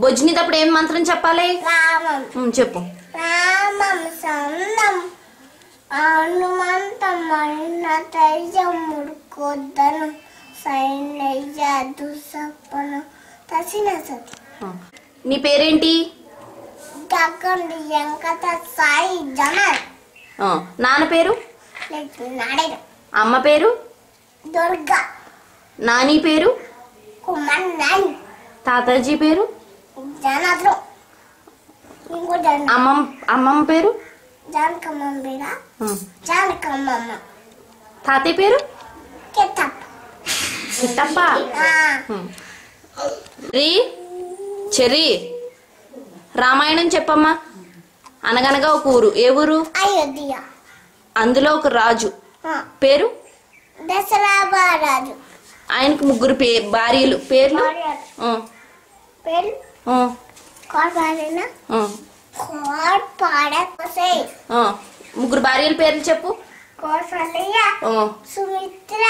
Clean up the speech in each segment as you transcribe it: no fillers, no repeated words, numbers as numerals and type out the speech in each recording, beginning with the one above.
భోజనిటప్పుడు ఏం మంత్రం చెప్పాలి? చెప్పు. రామం సందం హనుమంతమైన తైజముడుకొద్దను సైన్య దుసప్పను తసిన సతి. నీ పేరేంటి? గగండి వెంకట సాయి జమల్. నాన్న పేరు? నారాయణ. అమ్మ పేరు? దుర్గా. నాని పేరు? కుమన్నాని. తాతాజీ పేరు? జనాద్రు. అమ్మమ్మ పేరు? జానకమ్మ పేరా? జానకమ్మ. తాతయ్య పేరు? కిట్టప్ప. కిట్టప్ప. చెర్రీ రామాయణం చెప్పమ్మా. అనగనగా ఒక ఊరు. ఏ ఊరు? అయోధ్య. అందులో ఒక రాజు పేరు? దశరథరాజు. ఆయనకు ముగ్గురు భార్యలు. పేర్లు? ముగ్గురు భార్యల పేర్లు చెప్పు. కౌసల్య, సుమిత్ర,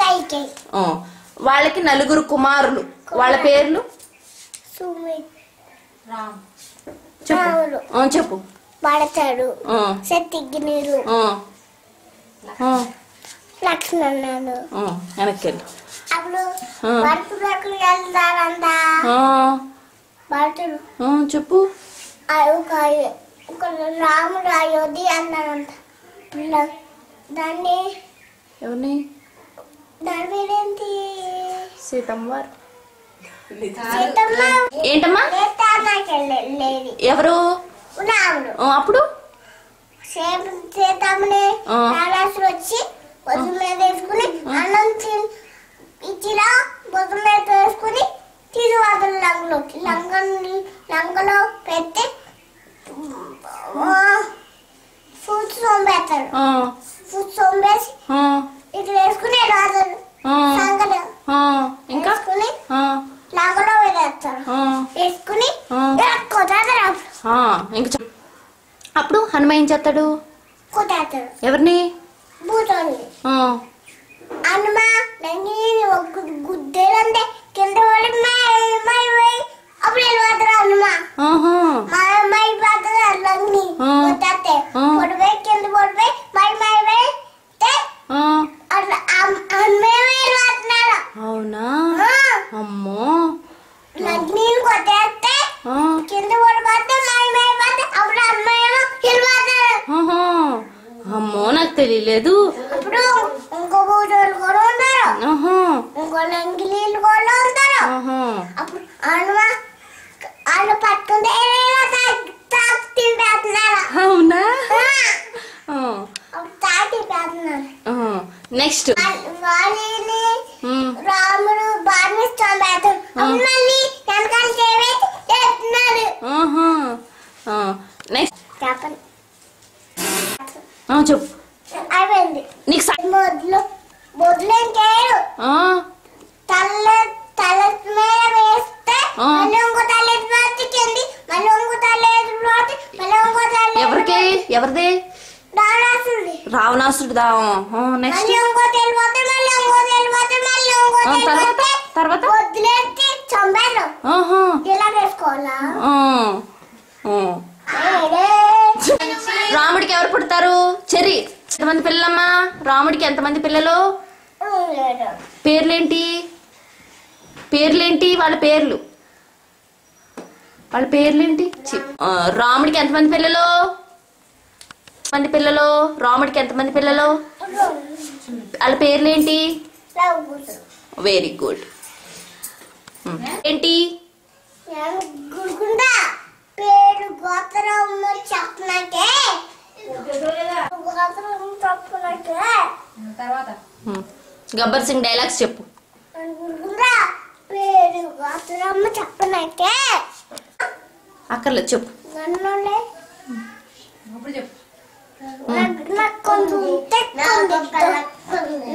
కైకేయి. వాళ్ళకి నలుగురు కుమారులు. వాళ్ళ పేర్లు? చెప్పు. భరతుడు, శత్రుఘ్నుడు, లక్ష్మణుడు. వెనక్కెళ్ళు. అప్పుడు భరతుడు వెళ్తారంట. భరతుడు చెప్పు. ఒక రాముడు అయోధ్య అన్నాడంట. దాన్ని ఎవరిని? దాని పేరేంటి? సీతమ్మ వారు. ఏంటమ్మా? ఎవరు? రాముడు. అప్పుడు సీతమ్మని రారాసుడు వచ్చి బొద్దు మీద వేసుకుని అన్నం ఇచ్చిలా బొద్దు మీద వేసుకుని తీసుకుపోతాడు లంగలోకి. లంగలో పెట్టి ఫుడ్ సోంపేస్తాడు. ఫుడ్ సోంపేసి ఇట్లా వేసుకుని రాజుడు సంగలు ఇంకా లంగలో వేస్తాడు. వేసుకుని ఇంకా అప్పుడు హనుమ ఏం చేస్తాడు? కుతాడు. ఎవరిని? భూతాన్ని. హనుమ గుద్దేదంటే కింద పడి అప్పుడు వెళ్ళిపోతారు హనుమ. మై పోతుంది అట్లని కొట్టే పొడిపోయి కింద పడిపోయి మై అట్లా హనుమే వెళ్ళిపోతున్నారు. అవునా? అమ్మో. నేను కొట్టేస్తే కింద పడిపోతే మై పోతే అప్పుడు అమ్మాయి వెళ్ళిపోతారు. అమ్మో నాకు తెలియలేదు. అప్పుడు ఇంకో భూజోళ్ళు కూడా ఉంటారు. ఇంకో లంగిలీలు కూడా ఉంటారు. అప్పుడు హనుమ వాళ్ళు పట్టుకుంటే అవునా? తాటి పెడుతున్నారు. నెక్స్ట్ రాముడు బాణిస్తాం పెడతాడు. మళ్ళీ వెనకాల చేస్తున్నాడు. నెక్స్ట్ చెప్పండి. చెప్పు. అయిపోయింది. నీకు బొద్దులు ఏం చేయరు. తల మీద వేస్తే మళ్ళీ ఇంకో తల ఎత్తిపోతే కింది, మళ్ళీ ఇంకో తల ఎత్తిపోతే మళ్ళీ ఇంకో తల. ఎవరికి? ఎవరిది? రావణాసురుడి. రావణాసురుడిదా? నెక్స్ట్ మళ్ళీ ఇంకో తెలిపోతే మళ్ళీ ఇంకో తెలిపోతే మళ్ళీ ఇంకో తెలిపోతే తర్వాత బొద్దులేసి చంపారు. ఇలా వేసుకోవాలా? రాముడికి ఎవరు పుడతారు? చెర్రీ ఎంతమంది పిల్లలమ్మా? రాముడికి ఎంతమంది పిల్లలు? పేర్లేంటి? వాళ్ళ పేర్లు రాముడికి ఎంతమంది పిల్లలు? రాముడికి ఎంతమంది పిల్లలు? వాళ్ళ పేర్లేంటి? Very good. ఏంటి పేరు గోత్రం చెప్పనకే గబ్బర్ సింగ్ డైలాగ్స్ చెప్పు. పేరు గోత్రం చెప్పనకే అక్కర్లేదు చెప్పు.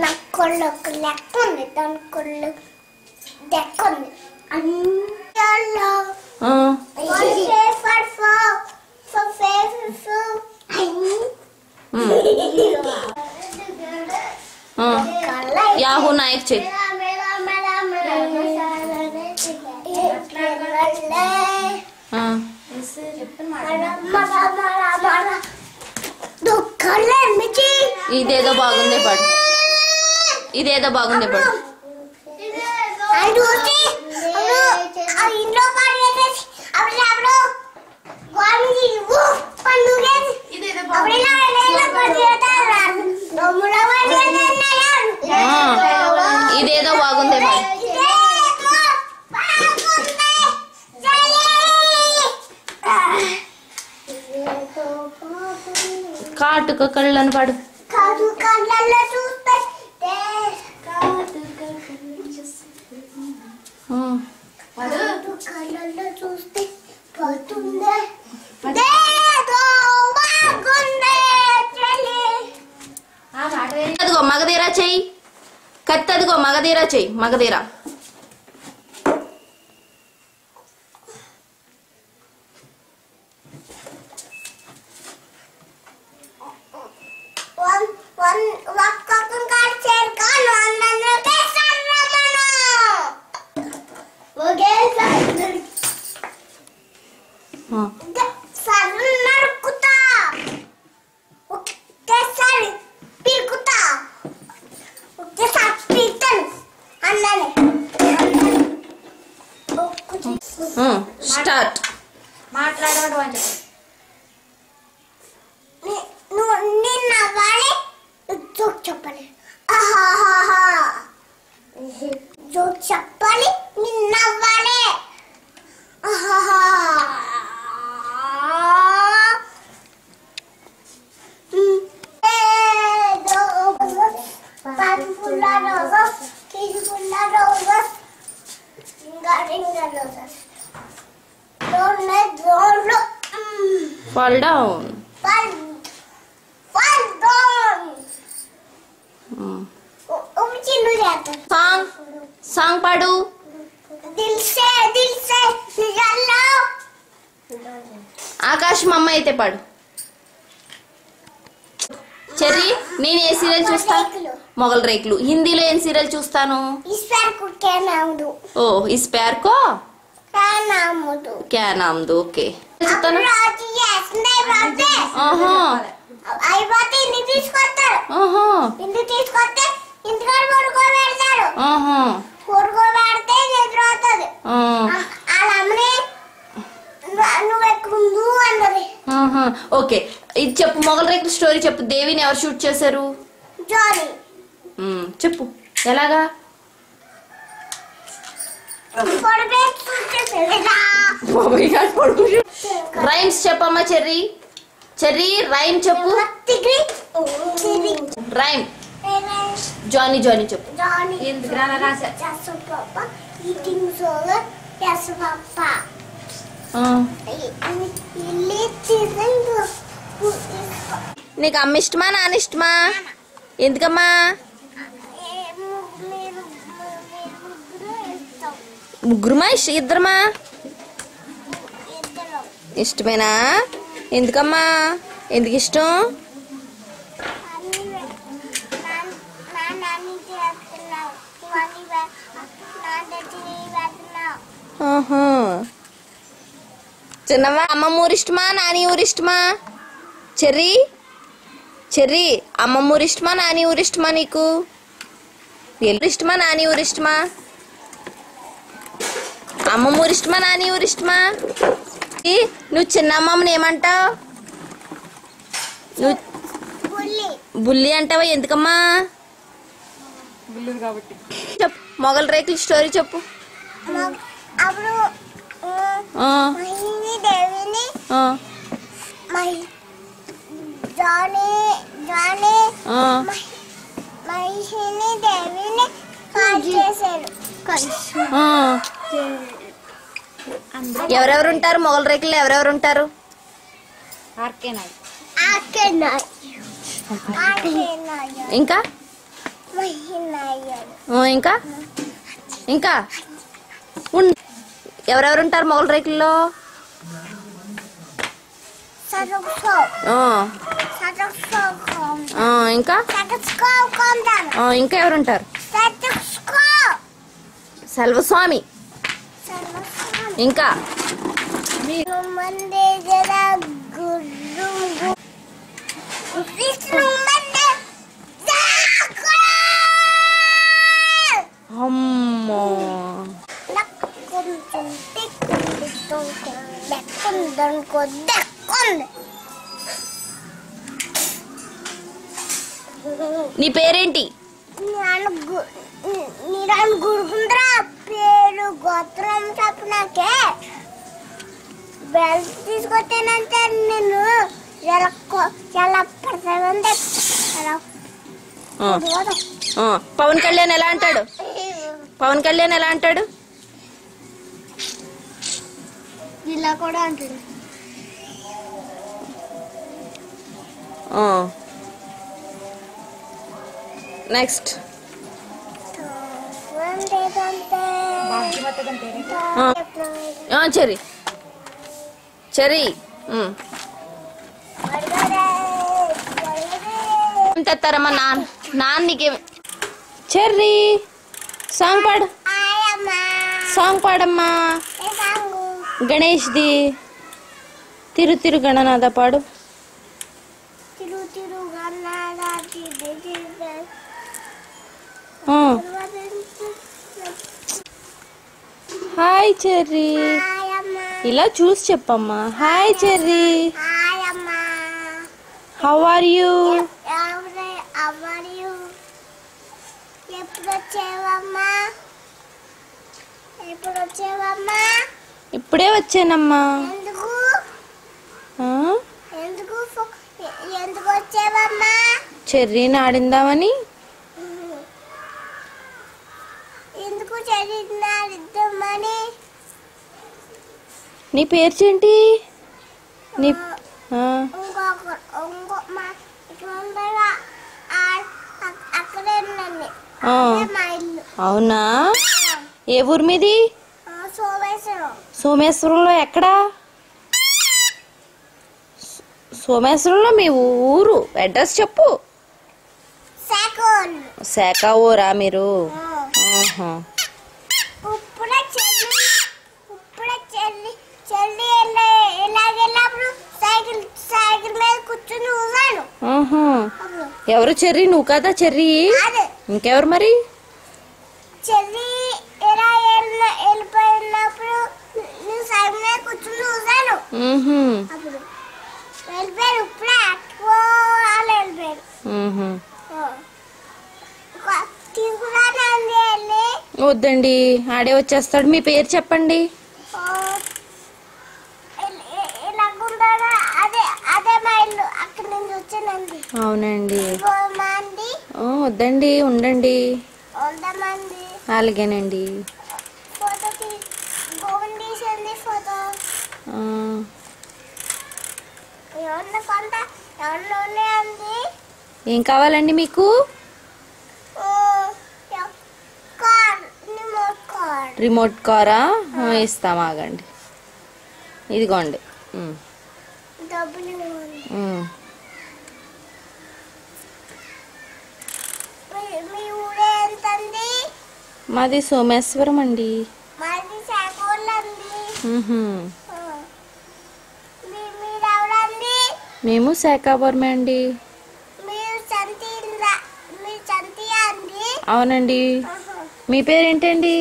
నక్కొళ్ళకు లెక్క ఉంది. దాని కొళ్ళు దెక్క ఉంది. యాహూ నాయక్ చెయ్యి. ఇదేదో బాగుంది పాడు, ఇదేదో బాగుంది పాడు. ఇదేదో బాగుంది పాడు. కాటుక కళ్ళని పాడు. చూస్తే అదిగో మగధీరా చెయ్యి, కత్తి అదిగో మగధీరా చెయ్యి, మగధీరా. స్టార్ట్. మాట్లాడడం అని చెప్పి జోక్ చెప్పాలి, జోక్ చెప్పాలి, నిన్నవ్వాలి. Fall down. సాంగ్ పాడు. ఆకాశం అమ్మ అయితే పాడు. చెర్రీ, నేను ఏ సీరియల్ చూస్తా? మొగల్ రేకులు. హిందీలో ఏం సీరియల్ చూస్తాను? ఓ ఇస్ ప్యార్ కో క్యా నామ్ దో. ఓకే చెప్తాను. ఓకే ఇది చెప్పు, మొగల్ రేకుల స్టోరీ చెప్పు. దేవిని ఎవరు షూట్ చేశారు? చెప్పు ఎలాగా? రైమ్స్ చెప్పమ్మా చెర్రీ. చెర్రీ రైమ్ చెప్పు. రైమ్. జానీ జానీ చెప్పు. నీకు అమ్మ ఇష్టమా నాన్న ఇష్టమా? ఎందుకమ్మా? ముగ్గురుమా ఇద్దరమా? ఇష్టమేనా? ఎందుకమ్మా? ఎందుకు ఇష్టం? చిన్నవా అమ్మమ్మ ఊరు ఇష్టమా నాని ఊరు ఇష్టమా? చెర్రీ చెర్రీ అమ్మమ్మ ఊరు ఇష్టమా నాని ఊరు ఇష్టమా నీకు? ఎల్లు ఇష్టమా నాని ఊరు ఇష్టమా? అమ్మమ్మ ఊరు ఇష్టమా నాని ఊరు ఇష్టమా? నువ్వు చిన్న అమ్మమ్మని ఏమంటావు? నువ్వు బుల్లి అంటావా? ఎందుకమ్మా? చెప్పు మొగల్ రేకుల స్టోరీ చెప్పు. ఎవరెవరు ఉంటారు మొగల్ రేకుల్లో? ఎవరెవరు ఉంటారు? ఇంకా ఇంకా ఇంకా ఎవరెవరు ఉంటారు మొగల్ రేకుల్లో? ఇంకా ఇంకా ఎవరుంటారు? సెల్వస్వామి. ఇంకా మందే జరా గుర్రు విష్ణు మందే అమ్మో నీ పేరేంటి? గురుకుందరా పేరు గోత్రం చెప్పనాకే బెల్ట్ తీసుకొచ్చానంటే నేను చాలా పడతానంటే పవన్ కళ్యాణ్ ఎలా అంటాడు? పవన్ కళ్యాణ్ ఎలా అంటాడు? ఇలా కూడా అంటాడు. నెక్స్ట్ చెర్రీ చెర్రీ తెస్తారమ్మా నాన్న నీకే. చెర్రీ సాంగ్ పాడు, సాంగ్ పాడమ్మా. గణేష్ది తిరు తిరు గణనాథ పాడు. హాయ్ చెర్రీ, ఇలా చూసి చెప్పమ్మా. Hi Cherry, how are you? ఇప్పుడే వచ్చానమ్మా. చెర్రీని ఆడిందామని. నీ పేరు ఏంటి? నీ అవునా? ఏ ఊరు మీది? సోమేశ్వరంలో ఎక్కడా? సోమేశ్వరంలో మీ ఊరు అడ్రస్ చెప్పు. శాఖ ఊరా మీరు? ఎవరు చెర్రీ? నువ్వు కదా చెర్రీ? ఇంకెవరు మరి? వద్దండి, ఆడే వచ్చేస్తాడు. మీ పేరు చెప్పండి. అవునండి. వద్దండి, ఉండండి. అలాగేనండి. ఏం కావాలండి మీకు? రిమోట్ కారా? ఇస్తాం, ఆగండి. ఇదిగోండి. మాది సోమేశ్వరం అండి. మేము శాఖాపురమే అండి. అవునండి. మీ పేరేంటండి?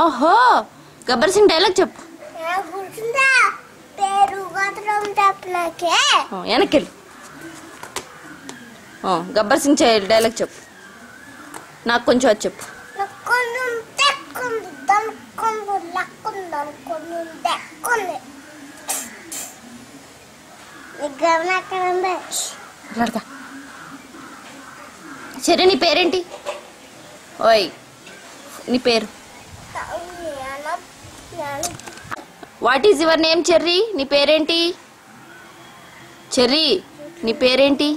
ఓహో, గబ్బర్ సింగ్ డైలాగ్ చెప్పు. వెనకెళ్ళి గబ్బర్ సింగ్ డైలాగ్ చెప్పు. నాకు కొంచెం అది చెప్పు. సరే, నీ పేరేంటి? ఓయ్, నీ పేరు? What is your name cherry? నీ పేరేంటి? చెర్రీ, నీ పేరేంటి?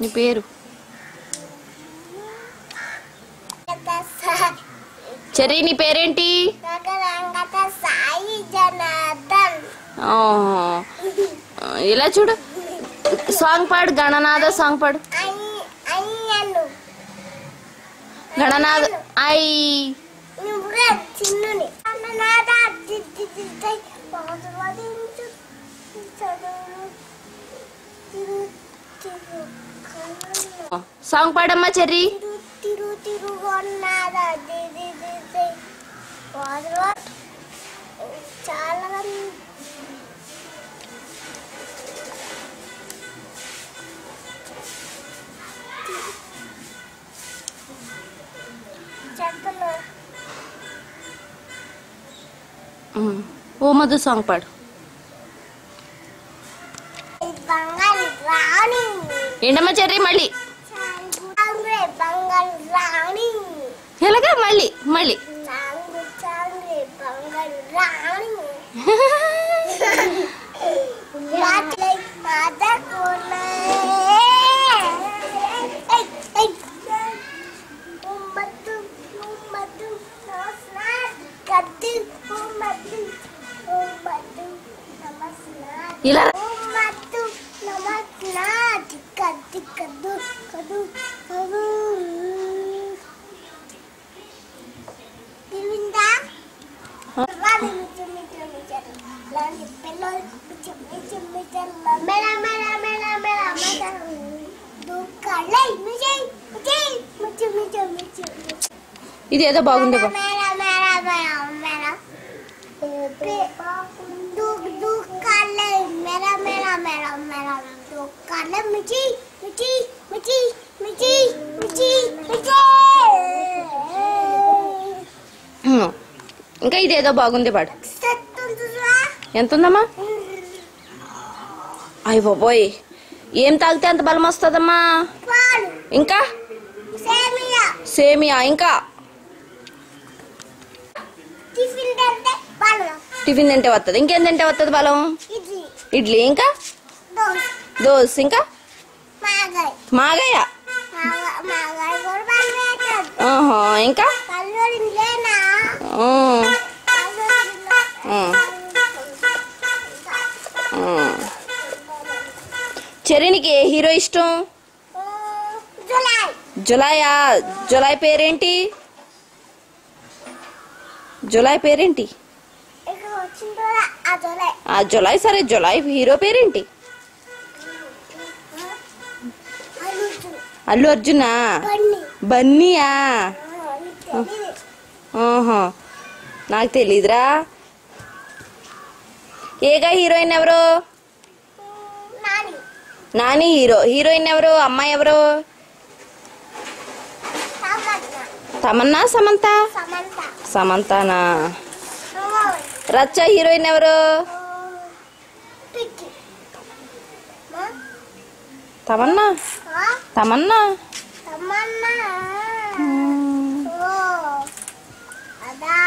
నీ పేరు? చెర్రీ, నీ పేరేంటి? ఇలా చూడు, సాంగ్ పాడు, గణనాథ సాంగ్ పాడు. అయ్యను గణనాథ ఐ నువ్వుగా చిన్నుని గణనాథ దిద్దిద్దిద్దై పాదవదించు చదువు తిరు తిరు కన్నుల సాంగ్ పాడమ్మా చెర్రీ. తిరు తిరు గణనాథ దిద్దిద్దిద్దై పాదవ చాలా చెప్పను. ఓ మధు సాంగ్ పాడు. బంగారు రాణి ఏంటమ్మా చెర్రీ మళ్ళీ చాంగ్రే బంగారు రాణి ఎలాగా మళ్ళీ మళ్ళీ చాంగ్రే బంగారు రాణి రాత్రి మాదకునే ఉమ్మత్తు ఉమ్మత్తు నమస్నా కత్తి ఉమ్మత్తు ఉమ్మత్తు నమస్నా ఇలా ఉమ్మత్తు నమస్నా కత్తి కద్దు కదు కదు తివిందా రాని మిచ్చు మిచ్చు మిచ్చు లాని పెల్లో మిచ్చు మిచ్చు మిచ్చు మెలా మెలా మెలా మెలా మెలా దుక్కలై మిచ్చు మిచ్చు మిచ్చు మిచ్చు మిచ్చు ఇది ఏదో బాగుంది బా. మెలా మెలా మెలా మెలా దుక్కలై మెలా మెలా మెలా మెలా దుక్కలై మిచ్చు మిచ్చు మిచ్చు మిచ్చు మిచ్చు మిచ్చు ఇంకా ఇది ఏదో బాగుంది పాడు. సత్తుందురా ఎంత ఉందమ్మా? అయ్య బాబోయ్, ఏం తాగితే అంత బలం వస్తుందమ్మా? పాలు ఇంకా సేమియా సేమియా, ఇంకా టిఫిన్ తింటే పాలు టిఫిన్ తింటే వస్తుంది. ఇంకేం తింటే వస్తుంది బలం? ఇడ్లీ ఇడ్లీ, ఇంకా దోశ దోశ, ఇంకా మాగాయ్ మాగయ్య, మాగాయ్ కూడా బాగా వేస్తారు ఆహా, ఇంకా కల్లూరి లేనా ఆ, ఆ, ఆ. చెర్రీనికి ఏ హీరో ఇష్టం? జులై జులాయా? జులాయ్ పేరేంటి? జులాయ్ పేరేంటి? ఇక్కడ వచ్చిందో ఆ జులై ఆ జులాయ్, సరే జులాయ్ హీరో పేరేంటి? అల్లుడు అల్లు అర్జునా? బన్నీ బన్నీయా? తెలియదు ఆహా, నాకు తెలీదురా. ఏగా హీరోయిన్ ఎవరు? నాని నాని హీరో. హీరోయిన్ ఎవరు? అమ్మాయి ఎవరు? సమంత తమన్నా సమంత? సమంత సమంతానా? రచ్చ హీరోయిన్ ఎవరు? పిక్కి తమన్నా? తమన్నా? తమన్నా ఓ అదా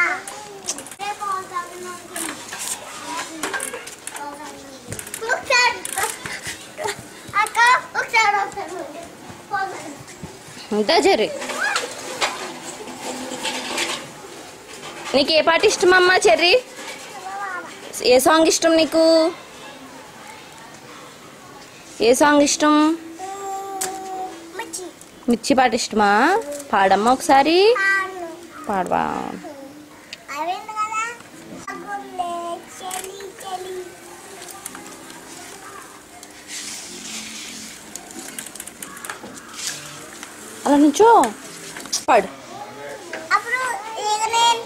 అక్క ఒకసారి అంతా చెర్రీ. నీకు ఏ పాట ఇష్టమమ్మా చెర్రీ? ఏ సాంగ్ ఇష్టం నీకు? ఏ సాంగ్ ఇష్టం? మచ్చి మిర్చి పాట ఇష్టమా? పాడమ్మా ఒకసారి. పాను పాడవా? అవేంది కదా అగులే చెలి చెలి అలా నుంచో పాడు. అప్పుడు ఇక నేను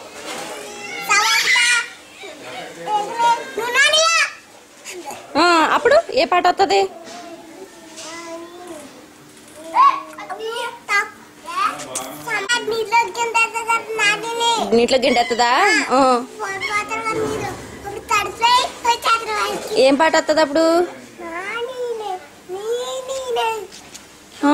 సమంత నువ్వు నానియా ఆ, అప్పుడు ఏ పాట వస్తుంది? నీళ్ళు కింద నాని నీటిలో గిండెత్తదా? ఆ. ఏం పాట వస్తుంది అప్పుడు? నాని నీ ఆ.